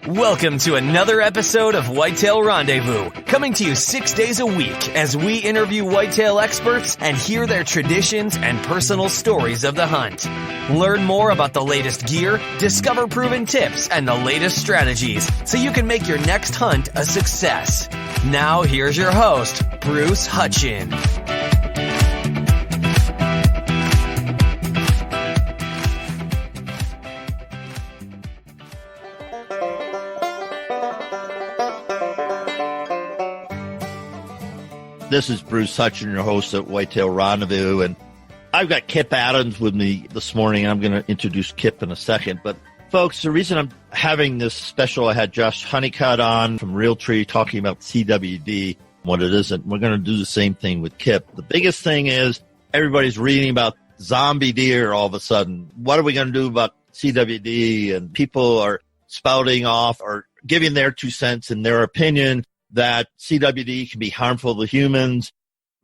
Welcome to another episode of Whitetail Rendezvous, coming to you 6 days a week as we interview whitetail experts and hear their traditions and personal stories of the hunt. Learn more about the latest gear, discover proven tips, and the latest strategies so you can make your next hunt a success. Now here's your host, Bruce Hutchin. This is Bruce Hutchin, your host at Whitetail Rendezvous, and I've got Kip Adams with me this morning. I'm going to introduce Kip in a second, but folks, the reason I'm having this special, I had Josh Honeycutt on from Realtree talking about CWD, what it isn't. We're going to do the same thing with Kip. The biggest thing is everybody's reading about zombie deer all of a sudden. What are we going to do about CWD? And people are spouting off or giving their 2 cents in their opinion that CWD can be harmful to humans.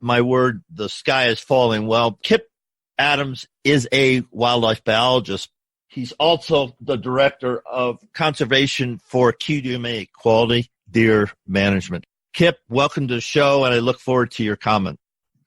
My word, the sky is falling. Well, Kip Adams is a wildlife biologist. He's also the director of conservation for QDMA, Quality Deer Management. Kip, welcome to the show, and I look forward to your comment.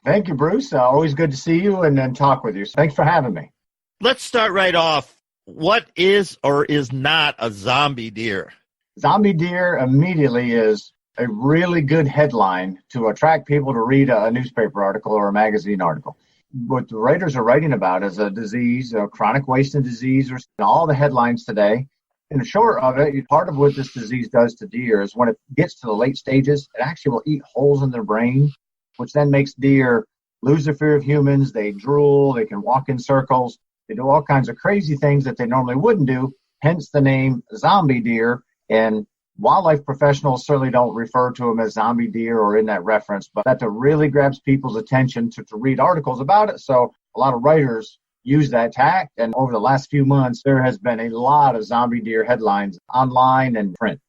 Thank you, Bruce. Always good to see you and then talk with you. Thanks for having me. Let's start right off. What is or is not a zombie deer? Zombie deer immediately is a really good headline to attract people to read a newspaper article or a magazine article. What the writers are writing about is a disease, a chronic wasting disease, or all the headlines today. In the short of it, part of what this disease does to deer is when it gets to the late stages, it actually will eat holes in their brain, which then makes deer lose their fear of humans. They drool, they can walk in circles, they do all kinds of crazy things that they normally wouldn't do, hence the name zombie deer. And wildlife professionals certainly don't refer to them as zombie deer or in that reference, but that really grabs people's attention to read articles about it. So a lot of writers use that tack, and over the last few months, there has been a lot of zombie deer headlines online and print.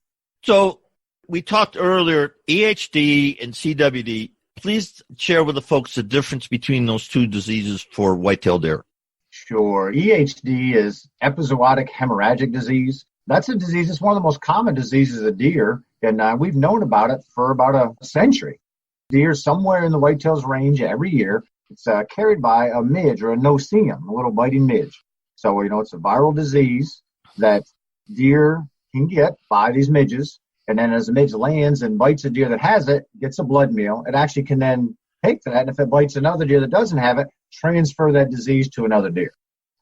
So we talked earlier, EHD and CWD. Please share with the folks the difference between those two diseases for whitetail deer. Sure. EHD is epizootic hemorrhagic disease. That's a disease. It's one of the most common diseases of deer, and we've known about it for about a century. Deer somewhere in the whitetails range every year. It's carried by a midge or a no-see-um, a little biting midge. So, it's a viral disease that deer can get by these midges, and then as the midge lands and bites a deer that has it, gets a blood meal, it actually can then take that, and if it bites another deer that doesn't have it, transfer that disease to another deer.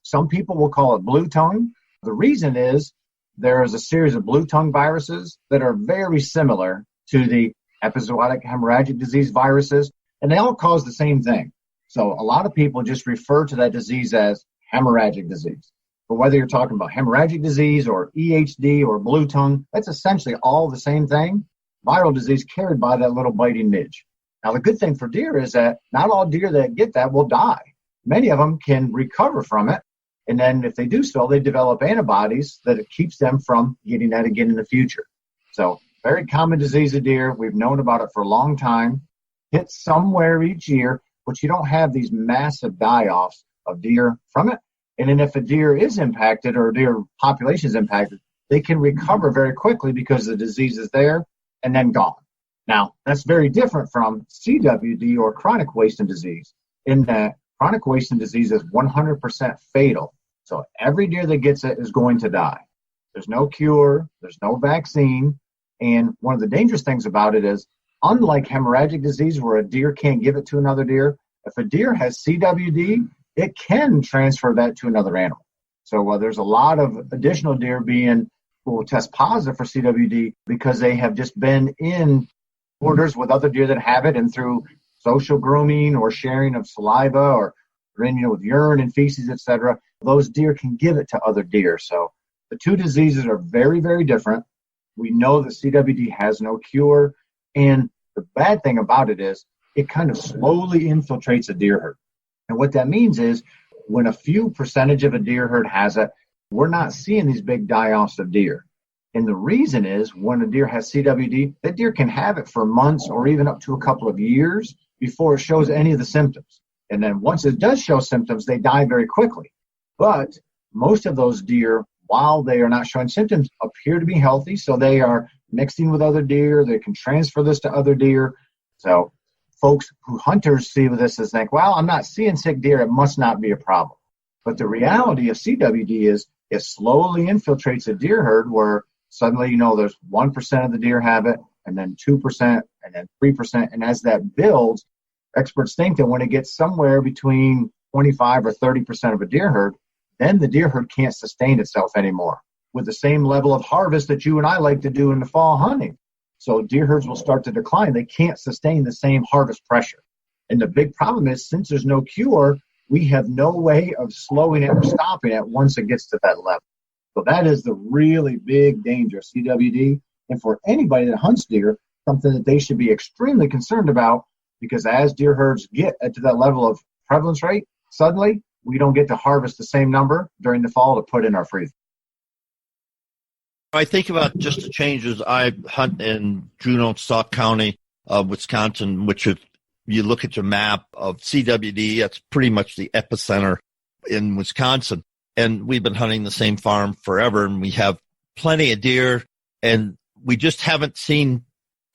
Some people will call it blue tongue. The reason is there is a series of blue tongue viruses that are very similar to the epizootic hemorrhagic disease viruses, and they all cause the same thing. So a lot of people just refer to that disease as hemorrhagic disease. But whether you're talking about hemorrhagic disease or EHD or blue tongue, that's essentially all the same thing, viral disease carried by that little biting midge. Now, the good thing for deer is that not all deer that get that will die. Many of them can recover from it. And then if they do so, they develop antibodies that it keeps them from getting that again in the future. So very common disease of deer. We've known about it for a long time. Hits somewhere each year, but you don't have these massive die-offs of deer from it. And then if a deer is impacted or deer population is impacted, they can recover very quickly because the disease is there and then gone. Now, that's very different from CWD or chronic wasting disease in that chronic wasting disease is 100% fatal. So every deer that gets it is going to die. There's no cure. There's no vaccine. And one of the dangerous things about it is, unlike hemorrhagic disease where a deer can't give it to another deer, if a deer has CWD, it can transfer that to another animal. So there's a lot of additional deer will test positive for CWD because they have just been in borders with other deer that have it, and through social grooming or sharing of saliva or with urine and feces, etc., those deer can give it to other deer. So the two diseases are very, very different. We know that CWD has no cure, and the bad thing about it is it kind of slowly infiltrates a deer herd. And what that means is when a few percentage of a deer herd has it, we're not seeing these big die-offs of deer. And the reason is when a deer has CWD, that deer can have it for months or even up to a couple of years before it shows any of the symptoms. And then once it does show symptoms, they die very quickly. But most of those deer while they are not showing symptoms, appear to be healthy. So they are mixing with other deer. They can transfer this to other deer. So folks who hunters see this as think, well, I'm not seeing sick deer. It must not be a problem. But the reality of CWD is it slowly infiltrates a deer herd where suddenly, there's 1% of the deer have it, and then 2%, and then 3%. And as that builds, experts think that when it gets somewhere between 25 or 30% of a deer herd, then the deer herd can't sustain itself anymore with the same level of harvest that you and I like to do in the fall hunting. So deer herds will start to decline. They can't sustain the same harvest pressure. And the big problem is, since there's no cure, we have no way of slowing it or stopping it once it gets to that level. So that is the really big danger of CWD. And for anybody that hunts deer, something that they should be extremely concerned about, because as deer herds get to that level of prevalence rate, suddenly we don't get to harvest the same number during the fall to put in our freezer. I think about just the changes. I hunt in Juneau, Sauk County, Wisconsin, which if you look at your map of CWD, that's pretty much the epicenter in Wisconsin. And we've been hunting the same farm forever, and we have plenty of deer, and we just haven't seen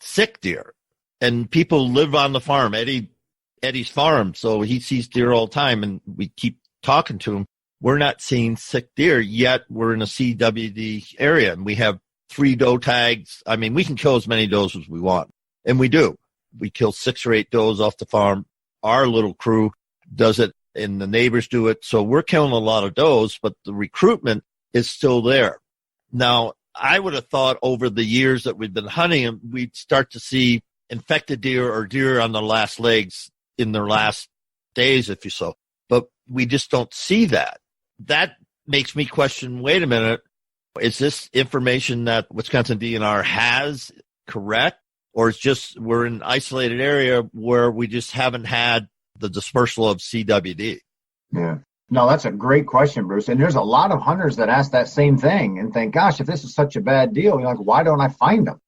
sick deer. And people live on the farm, Eddie's farm, so he sees deer all the time, and we keep talking to him. We're not seeing sick deer, yet we're in a CWD area, and we have 3 doe tags. I mean, we can kill as many does as we want, and we do. We kill 6 or 8 does off the farm. Our little crew does it, and the neighbors do it. So we're killing a lot of does, but the recruitment is still there. Now, I would have thought over the years that we've been hunting them, we'd start to see infected deer or deer on their last legs in their last days, if you so. But we just don't see that. That makes me question, wait a minute, is this information that Wisconsin DNR has correct? Or it's just we're in an isolated area where we just haven't had the dispersal of CWD? Yeah. No, that's a great question, Bruce. And there's a lot of hunters that ask that same thing and think, gosh, if this is such a bad deal, why don't I find them?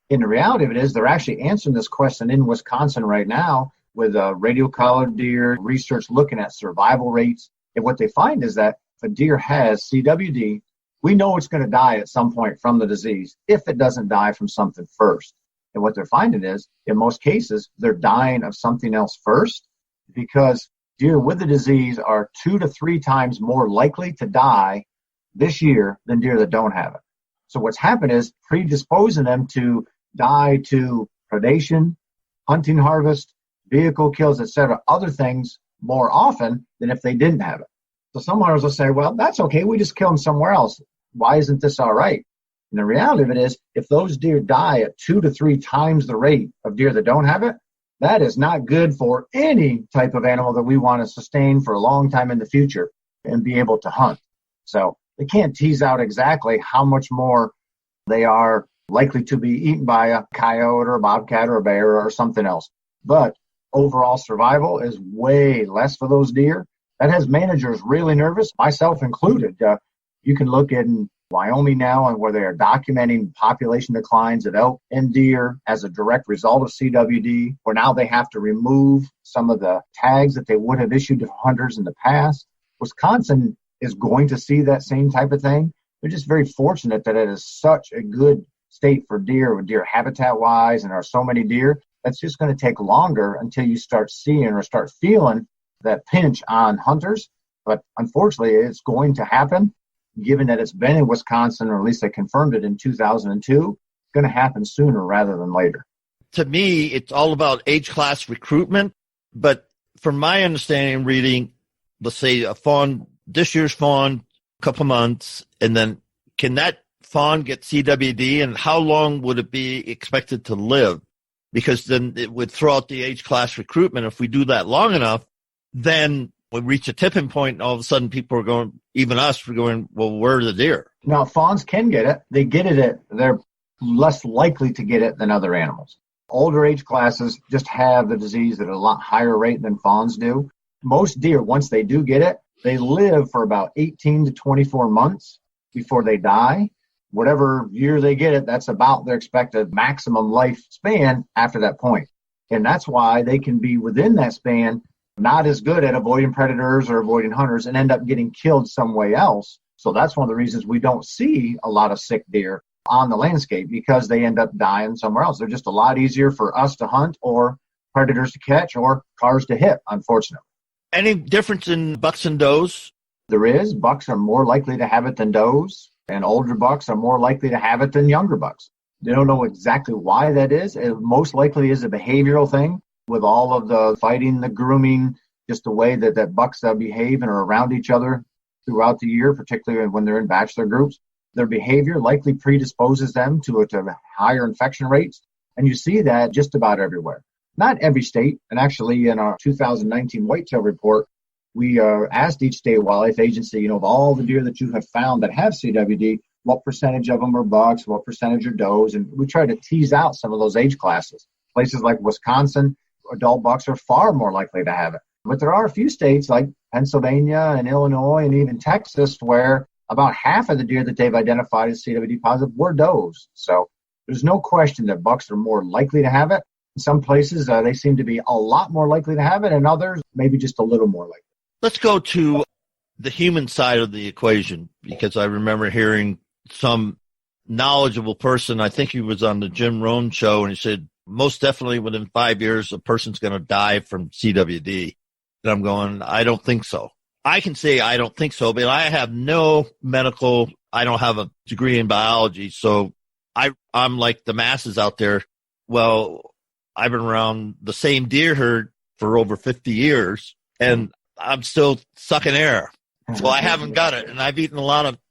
And the reality of it is they're actually answering this question in Wisconsin right now with radio-collared deer, research looking at survival rates. And what they find is that if a deer has CWD, we know it's going to die at some point from the disease if it doesn't die from something first. And what they're finding is, in most cases, they're dying of something else first, because deer with the disease are 2 to 3 times more likely to die this year than deer that don't have it. So what's happened is predisposing them to die to predation, hunting harvest, vehicle kills, etc., other things more often than if they didn't have it. So some hunters will say, well, that's okay, we just kill them somewhere else. Why isn't this all right? And the reality of it is, if those deer die at 2 to 3 times the rate of deer that don't have it, that is not good for any type of animal that we want to sustain for a long time in the future and be able to hunt. So they can't tease out exactly how much more they are likely to be eaten by a coyote or a bobcat or a bear or something else. But overall survival is way less for those deer. That has managers really nervous, myself included. You can look in Wyoming now, and where they are documenting population declines of elk and deer as a direct result of CWD, where now they have to remove some of the tags that they would have issued to hunters in the past. Wisconsin is going to see that same type of thing. They're just very fortunate that it is such a good state for deer, with deer habitat-wise, and there are so many deer. That's just going to take longer until you start seeing or start feeling that pinch on hunters. But unfortunately, it's going to happen. Given that it's been in Wisconsin, or at least they confirmed it in 2002, it's going to happen sooner rather than later. To me, it's all about age class recruitment. But from my understanding, reading, let's say a fawn, this year's fawn, a couple months, and then can that fawn get CWD, and how long would it be expected to live? Because then it would throw out the age class recruitment. If we do that long enough, then we reach a tipping point, and all of a sudden people are going, even us, we're going, well, where are the deer? Now, fawns can get it. They get it. They're less likely to get it than other animals. Older age classes just have the disease at a lot higher rate than fawns do. Most deer, once they do get it, they live for about 18 to 24 months before they die. Whatever year they get it, that's about their expected maximum lifespan after that point. And that's why they can be within that span not as good at avoiding predators or avoiding hunters and end up getting killed some way else So that's one of the reasons we don't see a lot of sick deer on the landscape, because they end up dying somewhere else. They're just a lot easier for us to hunt or predators to catch or cars to hit, unfortunately. Any difference in bucks and does? There is. Bucks are more likely to have it than does, and older bucks are more likely to have it than younger bucks. They don't know exactly why that is. It most likely is a behavioral thing with all of the fighting, the grooming, just the way that bucks behave and are around each other throughout the year, particularly when they're in bachelor groups. Their behavior likely predisposes them to higher infection rates, and you see that just about everywhere. Not every state, and actually in our 2019 whitetail report, we asked each state wildlife agency, of all the deer that you have found that have CWD, what percentage of them are bucks, what percentage are does, and we try to tease out some of those age classes. Places like Wisconsin, adult bucks are far more likely to have it. But there are a few states like Pennsylvania and Illinois and even Texas where about half of the deer that they've identified as CWD positive were does. So there's no question that bucks are more likely to have it. In some places, they seem to be a lot more likely to have it, and others maybe just a little more likely. Let's go to the human side of the equation, because I remember hearing some knowledgeable person, I think he was on the Jim Rohn show, and he said, most definitely within 5 years, a person's going to die from CWD. And I'm going, I don't think so. I can say I don't think so, but I have no medical, I don't have a degree in biology. So I'm like the masses out there. Well, I've been around the same deer herd for over 50 years, and I'm still sucking air. So I haven't got it. And I've eaten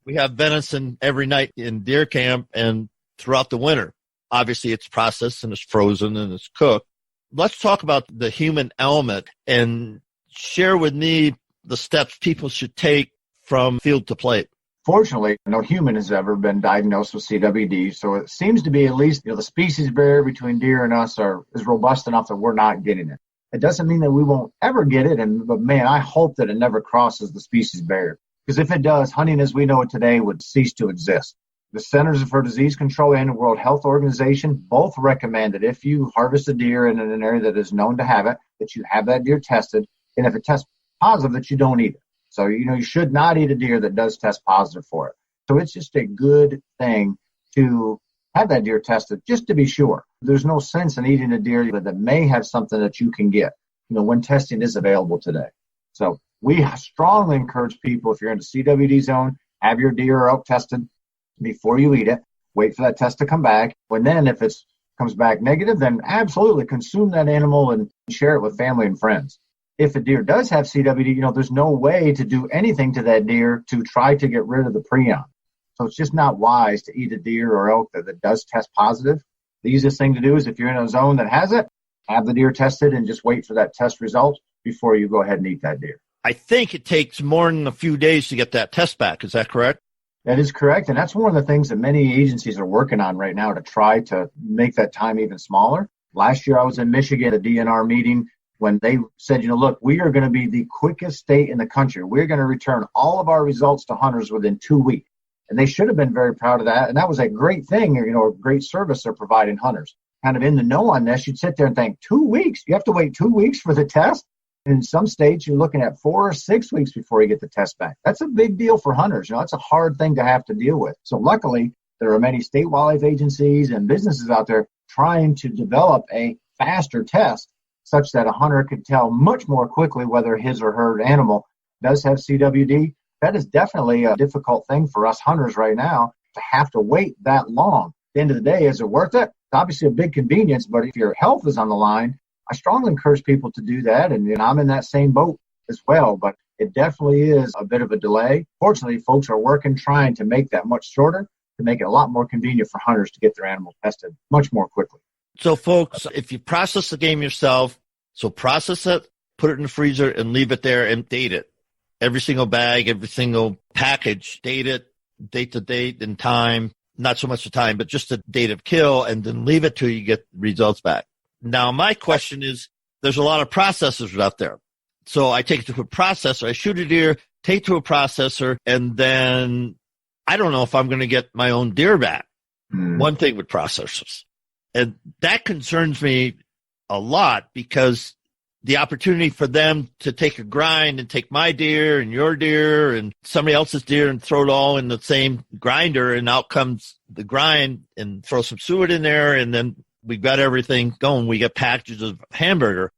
we have venison every night in deer camp and throughout the winter. Obviously, it's processed and it's frozen and it's cooked. Let's talk about the human element and share with me the steps people should take from field to plate. Fortunately, no human has ever been diagnosed with CWD, so it seems to be at least the species barrier between deer and us is robust enough that we're not getting it. It doesn't mean that we won't ever get it, but man, I hope that it never crosses the species barrier, because if it does, hunting as we know it today would cease to exist. The Centers for Disease Control and the World Health Organization both recommend that if you harvest a deer in an area that is known to have it, that you have that deer tested, and if it tests positive, that you don't eat it. So, you should not eat a deer that does test positive for it. So it's just a good thing to have that deer tested just to be sure. There's no sense in eating a deer that may have something that you can get, when testing is available today. So we strongly encourage people, if you're in the CWD zone, have your deer or elk tested before you eat it. Wait for that test to come back. Then if it comes back negative, then absolutely consume that animal and share it with family and friends. If a deer does have CWD, there's no way to do anything to that deer to try to get rid of the prion. So it's just not wise to eat a deer or elk that does test positive. The easiest thing to do is if you're in a zone that has it, have the deer tested and just wait for that test result before you go ahead and eat that deer. I think it takes more than a few days to get that test back. Is that correct? That is correct. And that's one of the things that many agencies are working on right now to try to make that time even smaller. Last year I was in Michigan at a DNR meeting when they said, look, we are going to be the quickest state in the country. We're going to return all of our results to hunters within 2 weeks. And they should have been very proud of that. And that was a great thing, a great service they're providing hunters. Kind of in the know on this, you'd sit there and think, 2 weeks? You have to wait 2 weeks for the test? In some states, you're looking at 4 or 6 weeks before you get the test back. That's a big deal for hunters. That's a hard thing to have to deal with. So luckily, there are many state wildlife agencies and businesses out there trying to develop a faster test such that a hunter could tell much more quickly whether his or her animal does have CWD. That is definitely a difficult thing for us hunters right now to have to wait that long. At the end of the day, is it worth it? It's obviously a big convenience, but if your health is on the line, I strongly encourage people to do that, and I'm in that same boat as well, but it definitely is a bit of a delay. Fortunately, folks are working, trying to make that much shorter, to make it a lot more convenient for hunters to get their animals tested much more quickly. So, folks, if you process the game yourself, process it, put it in the freezer, and leave it there and date it. Every single bag, every single package, date it, date the date and time, not so much the time, but just the date of kill, and then leave it till you get results back. Now, my question is, there's a lot of processors out there. So I take it to a processor, I shoot a deer, take it to a processor, and then I don't know if I'm going to get my own deer back. One thing with processors. And that concerns me a lot because the opportunity for them to take a grind and take my deer and your deer and somebody else's deer and throw it all in the same grinder, and out comes the grind and throw some suet in there, and then we got everything going. We get packages of hamburger,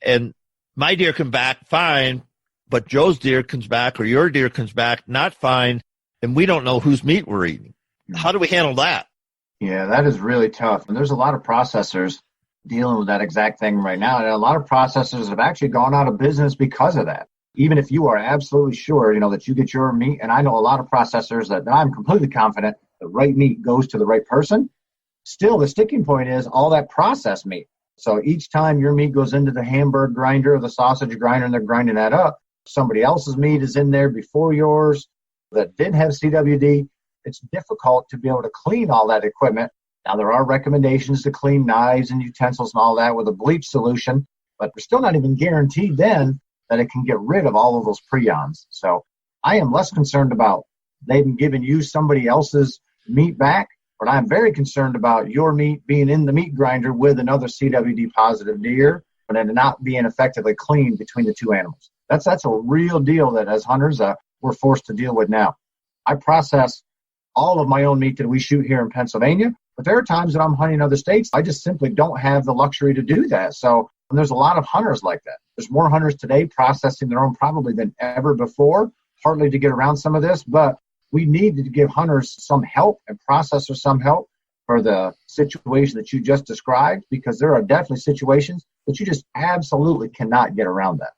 and my deer come back fine, but Joe's deer comes back or your deer comes back not fine, and we don't know whose meat we're eating. How do we handle that? Yeah, that is really tough. And there's a lot of processors dealing with that exact thing right now. And a lot of processors have actually gone out of business because of that. Even if you are absolutely sure, that you get your meat, and I know a lot of processors that I'm completely confident the right meat goes to the right person, still the sticking point is all that processed meat. So each time your meat goes into the hamburger grinder or the sausage grinder and they're grinding that up, somebody else's meat is in there before yours that did have CWD. It's difficult to be able to clean all that equipment. Now, there are recommendations to clean knives and utensils and all that with a bleach solution, but we're still not even guaranteed then that it can get rid of all of those prions. So I am less concerned about them giving you somebody else's meat back, but I'm very concerned about your meat being in the meat grinder with another CWD positive deer and then not being effectively cleaned between the two animals. That's a real deal that as hunters we're forced to deal with now. I process all of my own meat that we shoot here in Pennsylvania, but there are times that I'm hunting in other states. I just simply don't have the luxury to do that. So there's a lot of hunters like that. There's more hunters today processing their own probably than ever before, partly to get around some of this, but we need to give hunters some help and processors some help for the situation that you just described, because there are definitely situations that you just absolutely cannot get around that.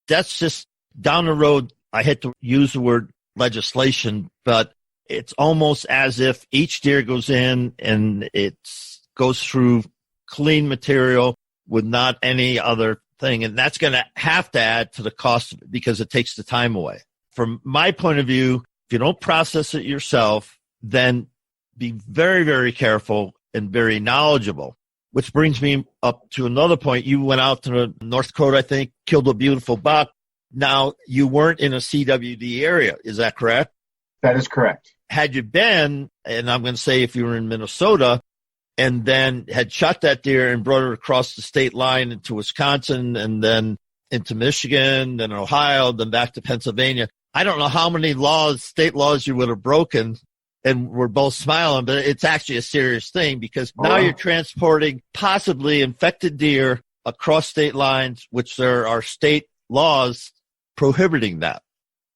That's just down the road. I hate to use the word legislation, but it's almost as if each deer goes in and it goes through clean material with not any other thing. And that's going to have to add to the cost of it because it takes the time away. From my point of view, if you don't process it yourself, then be very, very careful and very knowledgeable. Which brings me up to another point. You went out to North Dakota, I think, killed a beautiful buck. Now, you weren't in a CWD area. Is that correct? That is correct. Had you been, and I'm going to say if you were in Minnesota, and then had shot that deer and brought it across the state line into Wisconsin and then into Michigan, then Ohio, then back to Pennsylvania, I don't know how many state laws you would have broken, and we're both smiling, but it's actually a serious thing because now you're transporting possibly infected deer across state lines, which there are state laws prohibiting that.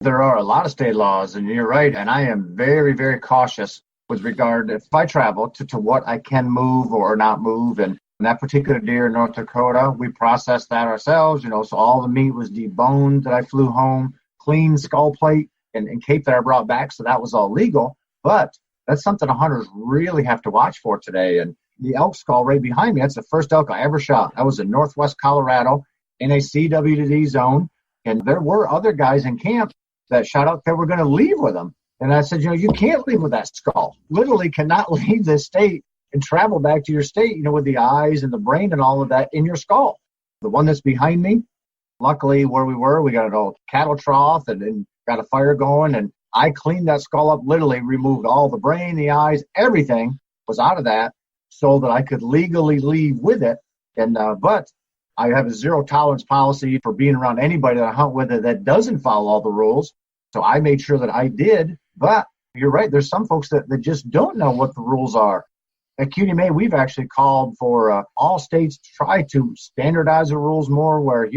There are a lot of state laws, and you're right, and I am very, very cautious with regard if I travel to what I can move or not move. And that particular deer in North Dakota, we processed that ourselves, so all the meat was deboned that I flew home, clean skull plate and cape that I brought back, so that was all legal. But that's something hunters really have to watch for today. And the elk skull right behind me, that's the first elk I ever shot. I was in northwest Colorado in a CWD zone, and there were other guys in camp that shot out that were going to leave with them. And I said, you can't leave with that skull. Literally cannot leave this state and travel back to your state, with the eyes and the brain and all of that in your skull. The one that's behind me, luckily where we were, we got an old cattle trough and got a fire going. And I cleaned that skull up, literally removed all the brain, the eyes, everything was out of that so that I could legally leave with it. And but I have a zero tolerance policy for being around anybody that I hunt with that doesn't follow all the rules. So I made sure that I did. But you're right, there's some folks that just don't know what the rules are. At QDMA, we've actually called for all states to try to standardize the rules more where,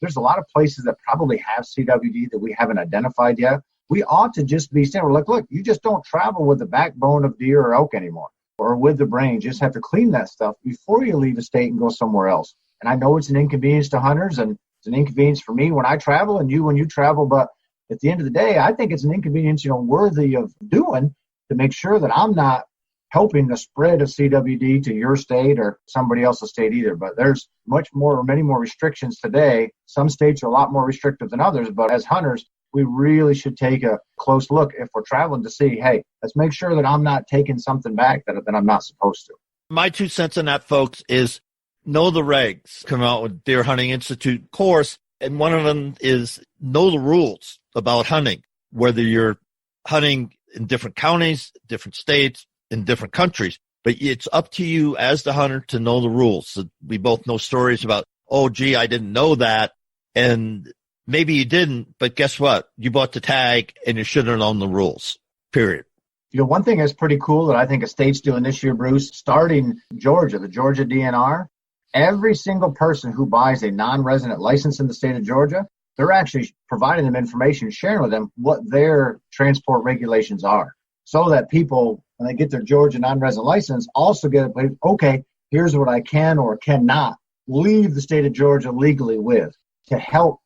there's a lot of places that probably have CWD that we haven't identified yet. We ought to just be standard. Look, you just don't travel with the backbone of deer or elk anymore or with the brain. You just have to clean that stuff before you leave a state and go somewhere else. And I know it's an inconvenience to hunters and it's an inconvenience for me when I travel and you when you travel. But at the end of the day, I think it's an inconvenience, worthy of doing to make sure that I'm not helping the spread of CWD to your state or somebody else's state either. But there's many more restrictions today. Some states are a lot more restrictive than others. But as hunters, we really should take a close look if we're traveling to see, hey, let's make sure that I'm not taking something back that I'm not supposed to. My 2 cents on that, folks, is know the regs. Come out with Deer Hunting Institute course, and one of them is know the rules about hunting, whether you're hunting in different counties, different states, in different countries. but it's up to you as the hunter to know the rules. So we both know stories about, oh, gee, I didn't know that. And maybe you didn't, but guess what? You bought the tag and you should have known the rules, period. One thing that's pretty cool that I think a state's doing this year, Bruce, starting Georgia, the Georgia DNR, every single person who buys a non-resident license in the state of Georgia, they're actually providing them information, sharing with them what their transport regulations are, so that people, when they get their Georgia non-resident license, also get, okay, here's what I can or cannot leave the state of Georgia legally with, to help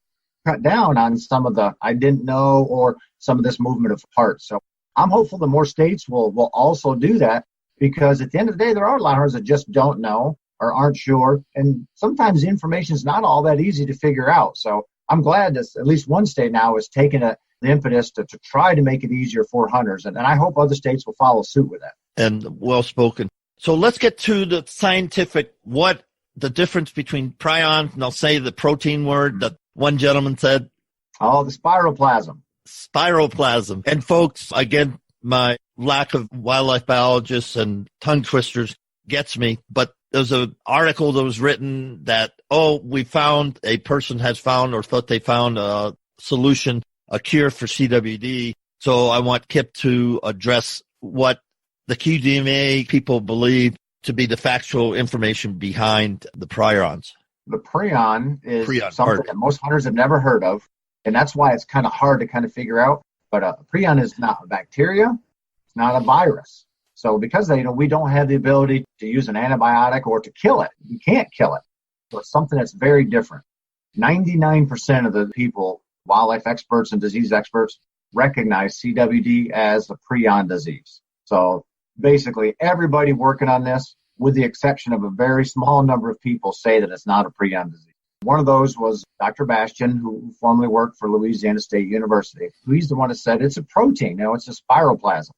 cut down on some of the I didn't know or some of this movement of parts. So I'm hopeful that more states will also do that, because at the end of the day, there are a lot of hunters that just don't know or aren't sure. And sometimes the information is not all that easy to figure out. So I'm glad that at least one state now is taking the impetus to try to make it easier for hunters. And I hope other states will follow suit with that. And well spoken. So let's get to the scientific, what the difference between prion, and I'll say the protein word that one gentleman said. Oh, the spiroplasm. Spiroplasm. And folks, again, my lack of wildlife biologists and tongue twisters gets me, but there's an article that was written that, we found, a person has found or thought they found a solution, a cure for CWD. So I want Kip to address what the QDMA people believe to be the factual information behind the prions. The prion is something that most hunters have never heard of, and that's why it's kind of hard to kind of figure out. But a prion is not a bacteria. It's not a virus. So because we don't have the ability to use an antibiotic or to kill it. We can't kill it. So it's something that's very different. 99% of the people, wildlife experts and disease experts, recognize CWD as a prion disease. So basically everybody working on this, with the exception of a very small number of people, say that it's not a prion disease. One of those was Dr. Bastian, who formerly worked for Louisiana State University. He's the one that said it's a protein. It's a spiroplasm.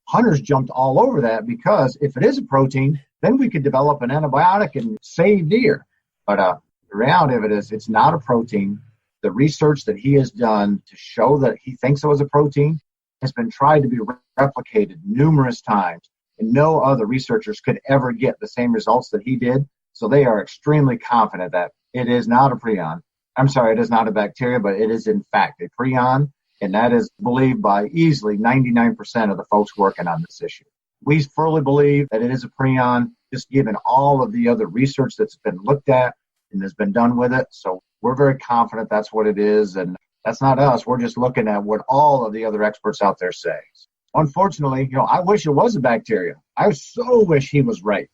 Hunters jumped all over that, because if it is a protein, then we could develop an antibiotic and save deer. But the reality of it is it's not a protein. The research that he has done to show that he thinks it was a protein has been tried to be replicated numerous times, and no other researchers could ever get the same results that he did. So they are extremely confident that it is not a prion. It is not a bacteria, but it is in fact a prion. And that is believed by easily 99% of the folks working on this issue. We fully believe that it is a prion, just given all of the other research that's been looked at and has been done with it. So we're very confident that's what it is. And that's not us. We're just looking at what all of the other experts out there say. Unfortunately, I wish it was a bacteria. I so wish he was right.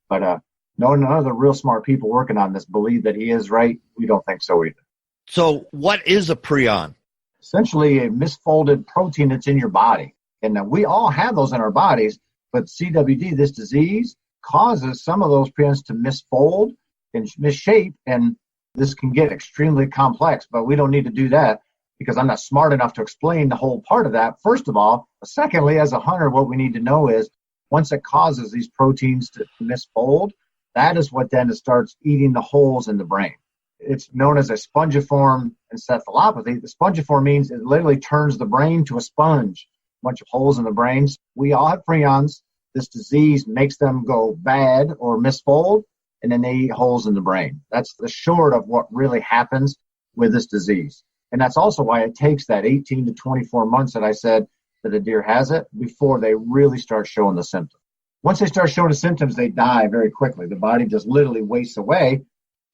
But none of the real smart people working on this believe that he is right. We don't think so either. So what is a prion? Essentially a misfolded protein that's in your body. And we all have those in our bodies, but CWD, this disease, causes some of those prions to misfold and misshape, and this can get extremely complex, but we don't need to do that because I'm not smart enough to explain the whole part of that, first of all. But secondly, as a hunter, what we need to know is once it causes these proteins to misfold, that is what then it starts eating the holes in the brain. It's known as a spongiform encephalopathy. The spongiform means it literally turns the brain to a sponge, a bunch of holes in the brain. We all have prions. This disease makes them go bad or misfold, and then they eat holes in the brain. That's the short of what really happens with this disease. And that's also why it takes that 18 to 24 months that I said that a deer has it before they really start showing the symptoms. Once they start showing the symptoms, they die very quickly. The body just literally wastes away,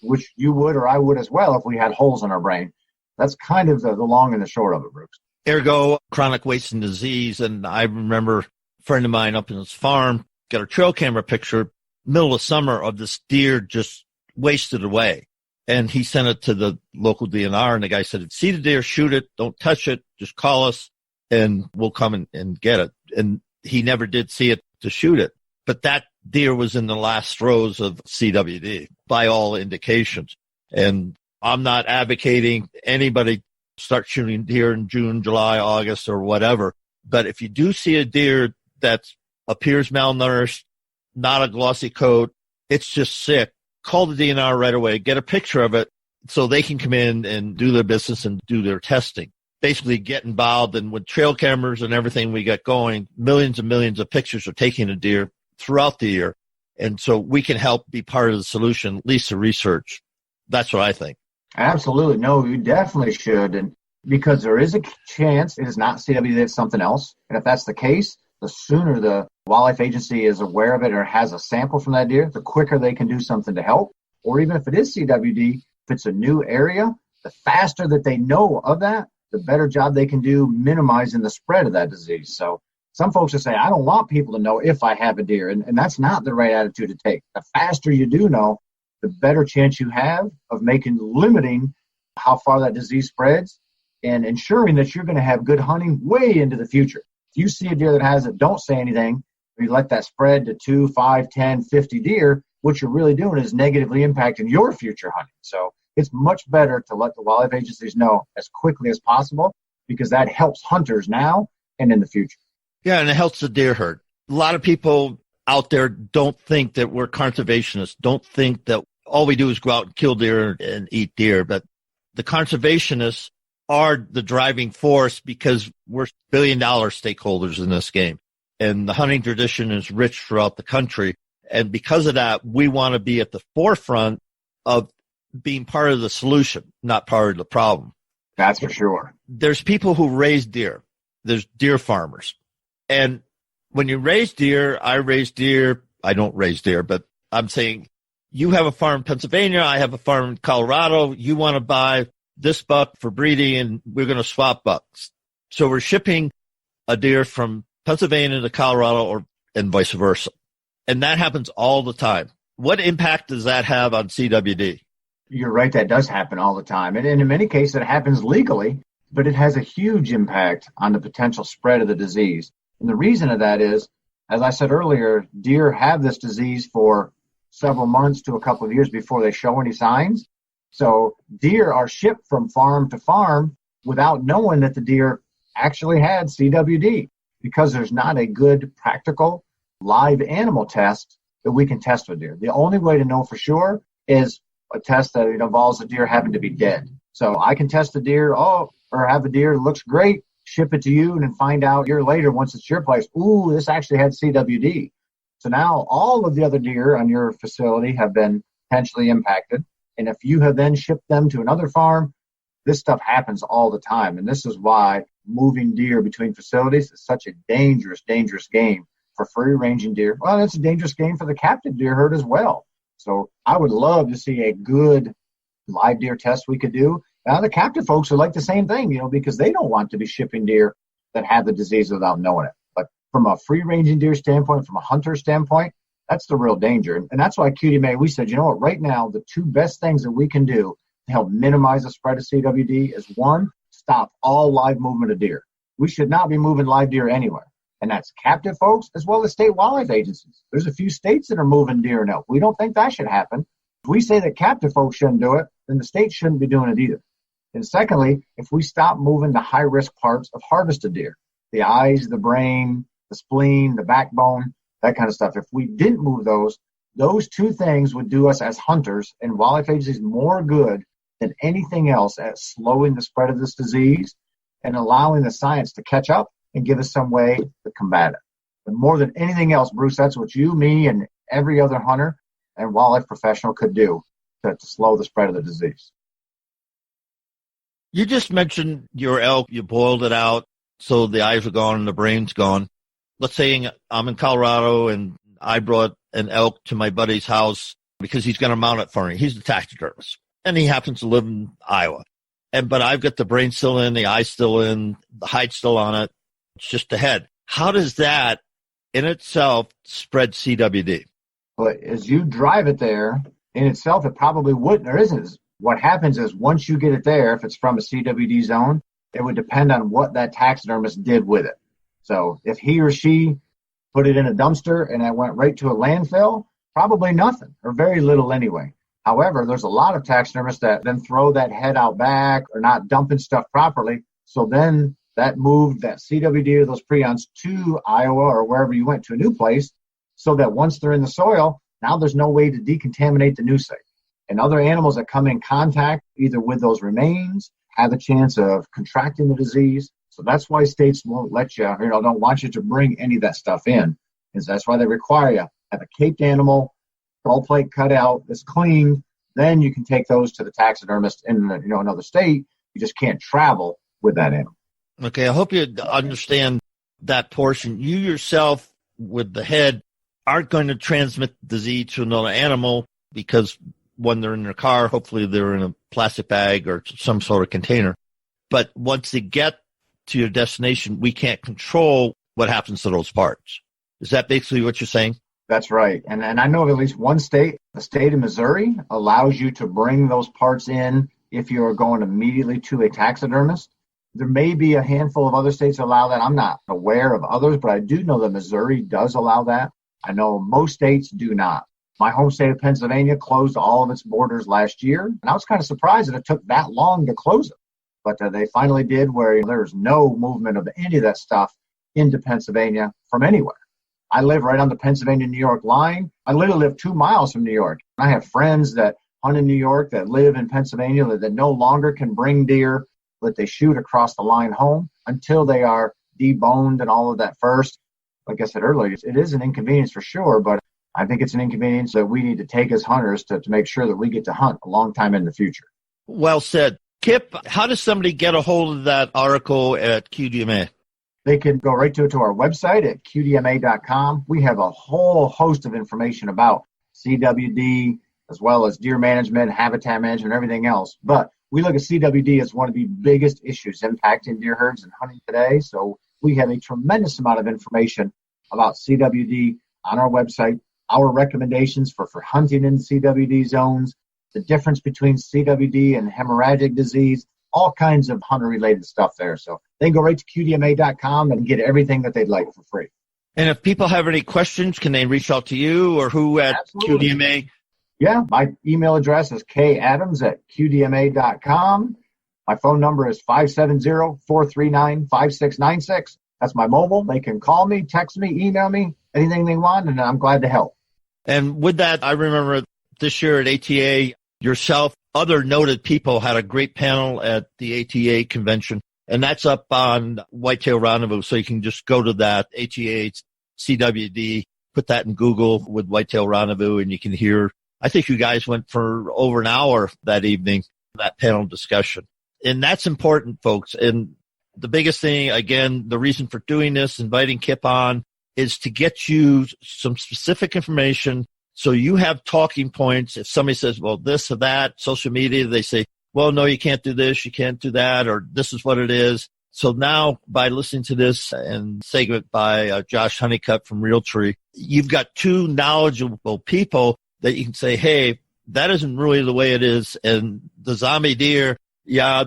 which you would or I would as well if we had holes in our brain. That's kind of the long and the short of it, Bruce. Ergo, chronic wasting disease. And I remember a friend of mine up in his farm got a trail camera picture, middle of summer, of this deer just wasted away. And he sent it to the local DNR, and the guy said, see the deer, shoot it, don't touch it, just call us, and we'll come and get it. And he never did see it to shoot it. But that deer was in the last throes of CWD by all indications. And I'm not advocating anybody start shooting deer in June, July, August, or whatever. But if you do see a deer that appears malnourished, not a glossy coat, it's just sick, call the DNR right away, get a picture of it so they can come in and do their business and do their testing. Basically get involved. And with trail cameras and everything we got going, millions and millions of pictures are taking a deer throughout the year. And so we can help be part of the solution, at least the research. That's what I think. Absolutely. No, you definitely should. And because there is a chance it is not CWD, it's something else. And if that's the case, the sooner the wildlife agency is aware of it or has a sample from that deer, the quicker they can do something to help. Or even if it is CWD, if it's a new area, the faster that they know of that, the better job they can do minimizing the spread of that disease. So some folks will say, I don't want people to know if I have a deer. And that's not the right attitude to take. The faster you do know, the better chance you have of limiting how far that disease spreads and ensuring that you're going to have good hunting way into the future. If you see a deer that has it, don't say anything. If you let that spread to 2, 5, 10, 50 deer, what you're really doing is negatively impacting your future hunting. So it's much better to let the wildlife agencies know as quickly as possible because that helps hunters now and in the future. Yeah, and it helps the deer herd. A lot of people out there don't think that we're conservationists, don't think that all we do is go out and kill deer and eat deer. But the conservationists are the driving force because we're billion-dollar stakeholders in this game. And the hunting tradition is rich throughout the country. And because of that, we want to be at the forefront of being part of the solution, not part of the problem. That's for sure. There's people who raise deer. There's deer farmers. And when you raise deer, I raise deer. I don't raise deer, but I'm saying you have a farm in Pennsylvania. I have a farm in Colorado. You want to buy this buck for breeding and we're going to swap bucks. So we're shipping a deer from Pennsylvania to Colorado and vice versa. And that happens all the time. What impact does that have on CWD? You're right. That does happen all the time. And in many cases, it happens legally, but it has a huge impact on the potential spread of the disease. And the reason of that is, as I said earlier, deer have this disease for several months to a couple of years before they show any signs. So deer are shipped from farm to farm without knowing that the deer actually had CWD because there's not a good practical live animal test that we can test with deer. The only way to know for sure is a test that involves the deer having to be dead. So I can test a deer, or have a deer that looks great, ship it to you, and then find out a year later, once it's your place, ooh, this actually had CWD. So now all of the other deer on your facility have been potentially impacted. And if you have then shipped them to another farm, this stuff happens all the time. And this is why moving deer between facilities is such a dangerous, dangerous game for free-ranging deer. Well, it's a dangerous game for the captive deer herd as well. So I would love to see a good live deer test we could do. Now, the captive folks would like the same thing, because they don't want to be shipping deer that have the disease without knowing it. But from a free-ranging deer standpoint, from a hunter standpoint, that's the real danger. And that's why QDMA, we said, right now, the two best things that we can do to help minimize the spread of CWD is, one, stop all live movement of deer. We should not be moving live deer anywhere. And that's captive folks as well as state wildlife agencies. There's a few states that are moving deer and elk. We don't think that should happen. If we say that captive folks shouldn't do it, then the state shouldn't be doing it either. And secondly, if we stop moving the high-risk parts of harvested deer, the eyes, the brain, the spleen, the backbone, that kind of stuff, if we didn't move those two things would do us as hunters and wildlife agencies more good than anything else at slowing the spread of this disease and allowing the science to catch up and give us some way to combat it. But more than anything else, Bruce, that's what you, me, and every other hunter and wildlife professional could do to slow the spread of the disease. You just mentioned your elk. You boiled it out so the eyes are gone and the brain's gone. Let's say I'm in Colorado and I brought an elk to my buddy's house because he's going to mount it for me. He's a taxidermist, and he happens to live in Iowa. But I've got the brain still in, the eye still in, the hide still on it. It's just the head. How does that in itself spread CWD? But as you drive it there, in itself, it probably wouldn't or isn't. What happens is once you get it there, if it's from a CWD zone, it would depend on what that taxidermist did with it. So if he or she put it in a dumpster and it went right to a landfill, probably nothing or very little anyway. However, there's a lot of taxidermists that then throw that head out back or not dumping stuff properly. So then that moved that CWD or those prions to Iowa or wherever you went to a new place so that once they're in the soil, now there's no way to decontaminate the new site. And other animals that come in contact either with those remains have a chance of contracting the disease. So that's why states won't let you, don't want you to bring any of that stuff in. Is that's why they require you to have a caped animal, skull plate cut out, that's cleaned. Then you can take those to the taxidermist in another state. You just can't travel with that animal. Okay, I hope you understand that portion. You yourself, with the head, aren't going to transmit disease to another animal because when they're in their car, hopefully they're in a plastic bag or some sort of container. But once they get to your destination, we can't control what happens to those parts. Is that basically what you're saying? That's right. And I know of at least one state, the state of Missouri, allows you to bring those parts in if you are going immediately to a taxidermist. There may be a handful of other states that allow that. I'm not aware of others, but I do know that Missouri does allow that. I know most states do not. My home state of Pennsylvania closed all of its borders last year, and I was kind of surprised that it took that long to close it. But they finally did, where there's no movement of any of that stuff into Pennsylvania from anywhere. I live right on the Pennsylvania-New York line. I literally live 2 miles from New York. I have friends that hunt in New York that live in Pennsylvania that no longer can bring deer that they shoot across the line home until they are deboned and all of that first. Like I said earlier, it is an inconvenience for sure, but I think it's an inconvenience that we need to take as hunters to make sure that we get to hunt a long time in the future. Well said. Kip, how does somebody get a hold of that article at QDMA? They can go right to our website at QDMA.com. We have a whole host of information about CWD as well as deer management, habitat management, everything else. But we look at CWD as one of the biggest issues impacting deer herds and hunting today. So we have a tremendous amount of information about CWD on our website, our recommendations for hunting in CWD zones, the difference between CWD and hemorrhagic disease, all kinds of hunter-related stuff there. So they can go right to QDMA.com and get everything that they'd like for free. And if people have any questions, can they reach out to you or who at Absolutely. QDMA? Yeah, my email address is kadams@QDMA.com. My phone number is 570-439-5696. That's my mobile. They can call me, text me, email me, anything they want, and I'm glad to help. And with that, I remember this year at ATA, yourself, other noted people had a great panel at the ATA convention, and that's up on Whitetail Rendezvous. So you can just go to that ATA CWD, put that in Google with Whitetail Rendezvous, and you can hear. I think you guys went for over an hour that evening, that panel discussion. And that's important, folks. And the biggest thing, again, the reason for doing this, inviting Kip on, is to get you some specific information so you have talking points. If somebody says, well, this or that, social media, they say, well, no, you can't do this, you can't do that, or this is what it is. So now by listening to this and segment by Josh Honeycutt from Realtree, you've got two knowledgeable people that you can say, hey, that isn't really the way it is. And the zombie deer, yeah,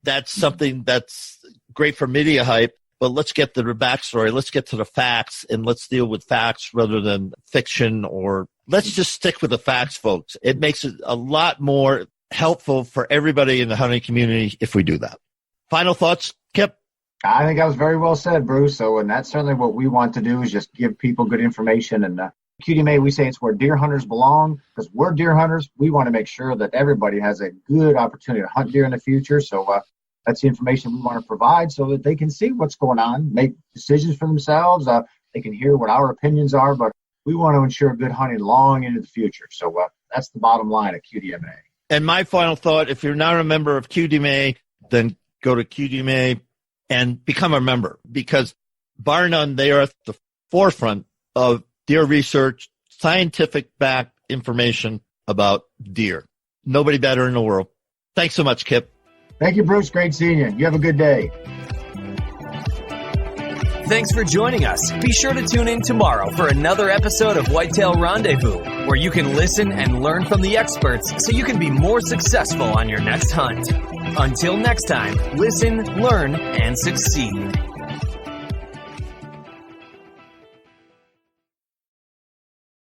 that's something that's great for media hype, but let's get to the backstory. Let's get to the facts, and let's deal with facts rather than fiction, or let's just stick with the facts, folks. It makes it a lot more helpful for everybody in the hunting community if we do that. Final thoughts, Kip? I think that was very well said, Bruce. So, and that's certainly what we want to do, is just give people good information. And QDMA, we say it's where deer hunters belong, because we're deer hunters. We want to make sure that everybody has a good opportunity to hunt deer in the future. So that's the information we want to provide so that they can see what's going on, make decisions for themselves. They can hear what our opinions are, but we want to ensure good hunting long into the future. So that's the bottom line at QDMA. And my final thought, if you're not a member of QDMA, then go to QDMA and become a member, because bar none, they are at the forefront of deer research, scientific backed information about deer. Nobody better in the world. Thanks so much, Kip. Thank you, Bruce. Great seeing you. You have a good day. Thanks for joining us. Be sure to tune in tomorrow for another episode of Whitetail Rendezvous, where you can listen and learn from the experts so you can be more successful on your next hunt. Until next time, listen, learn, and succeed.